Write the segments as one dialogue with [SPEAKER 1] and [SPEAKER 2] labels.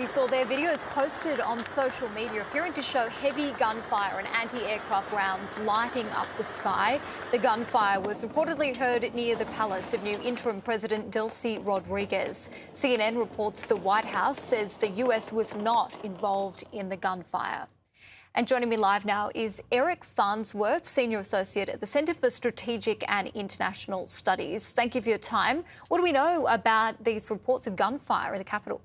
[SPEAKER 1] you saw there, videos posted on social media appearing to show heavy gunfire and anti-aircraft rounds lighting up the sky. The gunfire was reportedly heard near the palace of new Interim President Delcy Rodriguez. CNN reports the White House says the US was not involved in the gunfire. And joining me live now is Eric Farnsworth, Senior Associate at the Centre for Strategic and International Studies. Thank you for your time. What do we know about these reports of gunfire in the capital?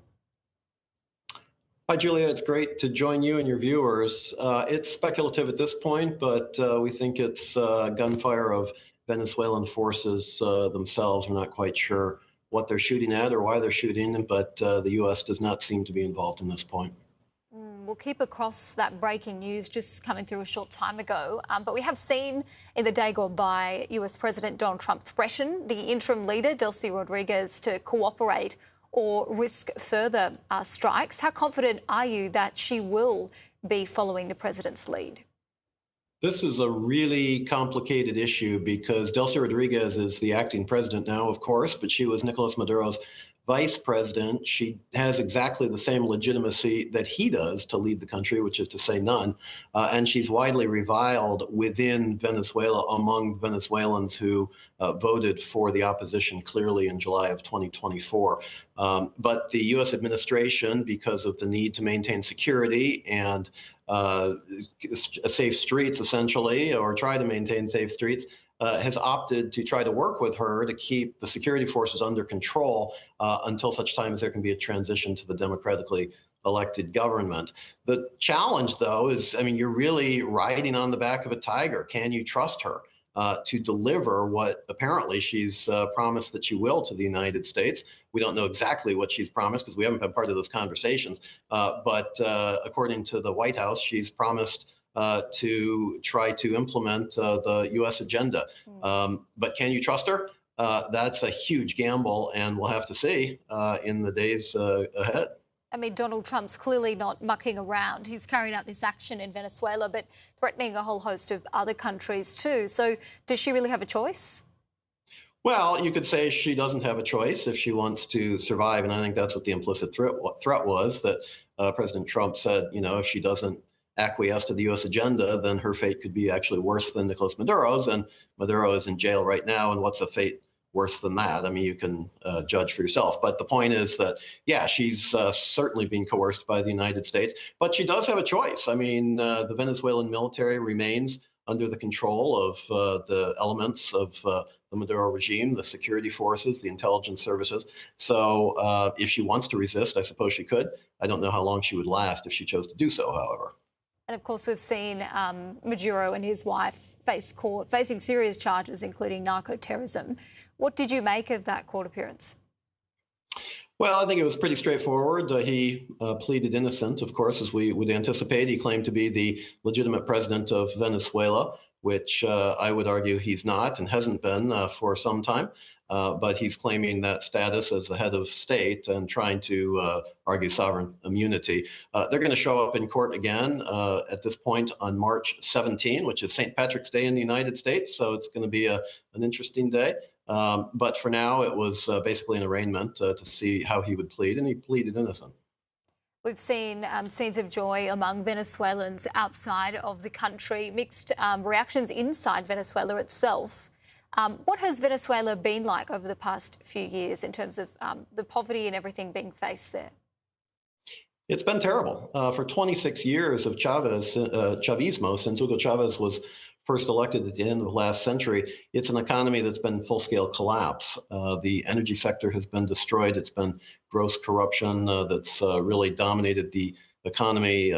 [SPEAKER 2] Hi, Julia. It's great to join you and your viewers. It's speculative at this point, but we think it's gunfire of Venezuelan forces themselves. We're not quite sure what they're shooting at or why they're shooting, but the U.S. does not seem to be involved in this point.
[SPEAKER 1] We'll keep across that breaking news just coming through a short time ago. But we have seen in the day gone by US President Donald Trump threaten the interim leader, Delcy Rodriguez, to cooperate or risk further strikes. How confident are you that she will be following the president's lead?
[SPEAKER 2] This is a really complicated issue because Delcy Rodriguez is the acting president now, of course, but she was Nicolas Maduro's vice president. She has exactly the same legitimacy that he does to lead the country, which is to say none. And she's widely reviled within Venezuela among Venezuelans who voted for the opposition clearly in July of 2024. But the U.S. administration, because of the need to maintain security and safe streets, essentially, or try to maintain safe streets, has opted to try to work with her to keep the security forces under control until such time as there can be a transition to the democratically elected government. The challenge, though, is, I mean, you're really riding on the back of a tiger. Can you trust her to deliver what apparently she's promised that she will to the United States? We don't know exactly what she's promised because we haven't been part of those conversations. But according to the White House, she's promised to try to implement the U.S. agenda. But can you trust her? That's a huge gamble, and we'll have to see in the days ahead.
[SPEAKER 1] I mean, Donald Trump's clearly not mucking around. He's carrying out this action in Venezuela, but threatening a whole host of other countries too. So does she really have a choice?
[SPEAKER 2] Well, you could say she doesn't have a choice if she wants to survive. And I think that's what the implicit threat was, that President Trump said, you know, if she doesn't acquiesce to the U.S. agenda, then her fate could be actually worse than Nicolas Maduro's. And Maduro is in jail right now. And what's a fate worse than that? I mean, you can judge for yourself. But the point is that, yeah, she's certainly being coerced by the United States. But she does have a choice. I mean, the Venezuelan military remains under the control of the elements of the Maduro regime, the security forces, the intelligence services. So if she wants to resist, I suppose she could. I don't know how long she would last if she chose to do so, however.
[SPEAKER 1] And of course, we've seen Maduro and his wife face court, facing serious charges, including narco-terrorism. What did you make of that court appearance?
[SPEAKER 2] Well, I think it was pretty straightforward. He pleaded innocent, of course, as we would anticipate. He claimed to be the legitimate president of Venezuela, which I would argue he's not and hasn't been for some time. But he's claiming that status as the head of state and trying to argue sovereign immunity. They're going to show up in court again at this point on March 17, which is St. Patrick's Day in the United States. So it's going to be an interesting day. But for now, it was basically an arraignment to see how he would plead, and he pleaded innocent.
[SPEAKER 1] We've seen scenes of joy among Venezuelans outside of the country, mixed reactions inside Venezuela itself. What has Venezuela been like over the past few years in terms of the poverty and everything being faced there?
[SPEAKER 2] It's been terrible. For 26 years of Chavismo, since Hugo Chavez was first elected at the end of last century, it's an economy that's been full-scale collapse. The energy sector has been destroyed. It's been gross corruption that's really dominated the economy.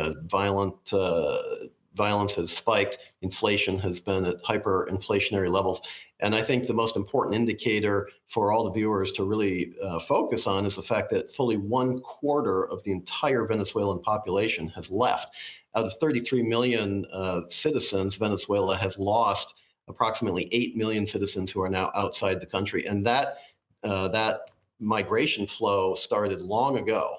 [SPEAKER 2] Violence has spiked. Inflation has been at hyperinflationary levels. And I think the most important indicator for all the viewers to really focus on is the fact that fully 1/4 of the entire Venezuelan population has left. Out of 33 million citizens, Venezuela has lost approximately 8 million citizens who are now outside the country. And that migration flow started long ago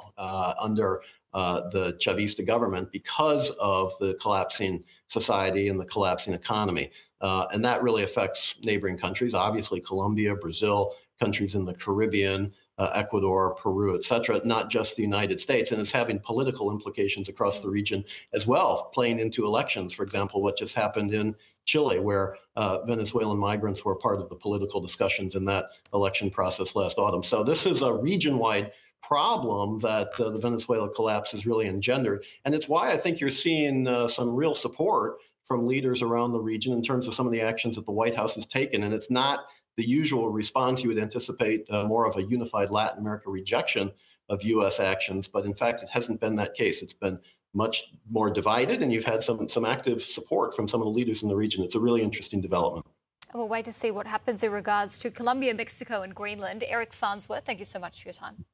[SPEAKER 2] under the Chavista government because of the collapsing society and the collapsing economy. And that really affects neighboring countries, obviously Colombia, Brazil, countries in the Caribbean, Ecuador, Peru, et cetera, not just the United States. And it's having political implications across the region as well, playing into elections. For example, what just happened in Chile, where Venezuelan migrants were part of the political discussions in that election process last autumn. So this is a region-wide problem that the Venezuela collapse has really engendered. And it's why I think you're seeing some real support from leaders around the region in terms of some of the actions that the White House has taken. And it's not the usual response you would anticipate, more of a unified Latin America rejection of U.S. actions. But in fact, it hasn't been that case. It's been much more divided, and you've had some active support from some of the leaders in the region. It's a really interesting development.
[SPEAKER 1] We'll wait to see what happens in regards to Colombia, Mexico and Greenland. Eric Farnsworth, thank you so much for your time.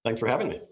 [SPEAKER 2] Thanks for having me.